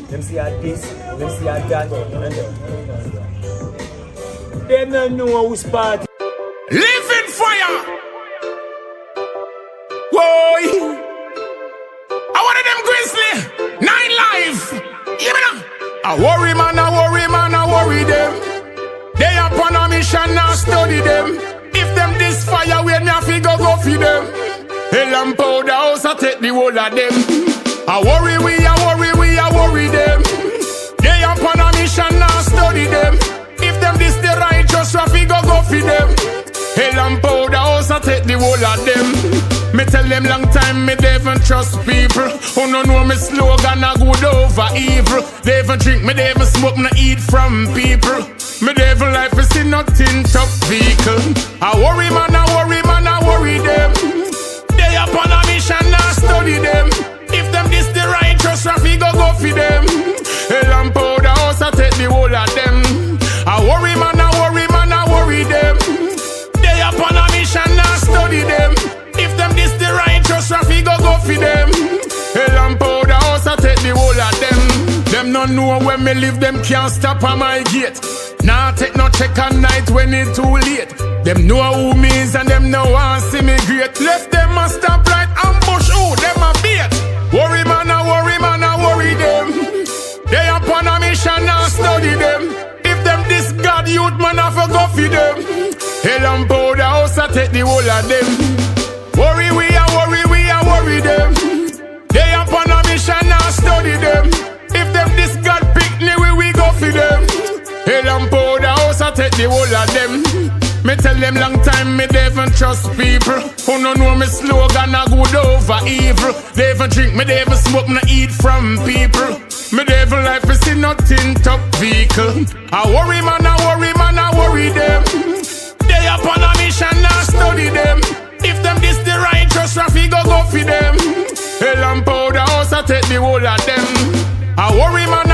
them see a this, them see a that, and them don't know who's party. Living fire! Whoa! I wanted them grizzly, 9 life. Hear me now. I worry man, I worry man, I worry them. They up on a mission, now study them. If them this fire, we me a figure go feed them. Hell and powder house, I take the whole of them. I worry we, I worry we, I worry them. They up on a mission, now study them. If them this the righteous, I figure go feed them. Hell and powder house, I take the whole of them. Me tell them long time me never trust people. Who no know me slogan a good over evil. They even drink, me they even smoke, no eat from people. Me devil life is in nothing top vehicle. I worry man, I worry man, I worry them. They up on a mission, now study them. If them this the righteous, traffic go for them. Hell and powder house, I take the whole of them. I worry man, I worry man, I worry them. They up on a mission, now study them. If them this the righteous, traffic go for them. Hell and powder house, I take the whole of them. Them no know when me live, them can't stop on my gate. Nah take no check at night when it too late. Them know who me is and them know want see me great. Left them a stop right ambush, oh them a bait. Worry man, I worry man, I worry them. They up on a mission, now study them. If them this God youth man, I forgo for them. Hell and powder house, I take the whole of them. Worry we, I worry we, I worry them. They up on a mission, now study them. If them this God pick me, we go for them. Hell and powder house, I take the whole of them. Me tell them long time me never trust people. Who no know me slogan a good over evil. They even drink, me they even smoke, no eat from people. Me devil life is in nothing top vehicle. I worry man, I worry man, I worry them. They up on a mission, now study them. If them this the righteous, traffic go for them. Hell and powder house, I take the whole of them. I worry man,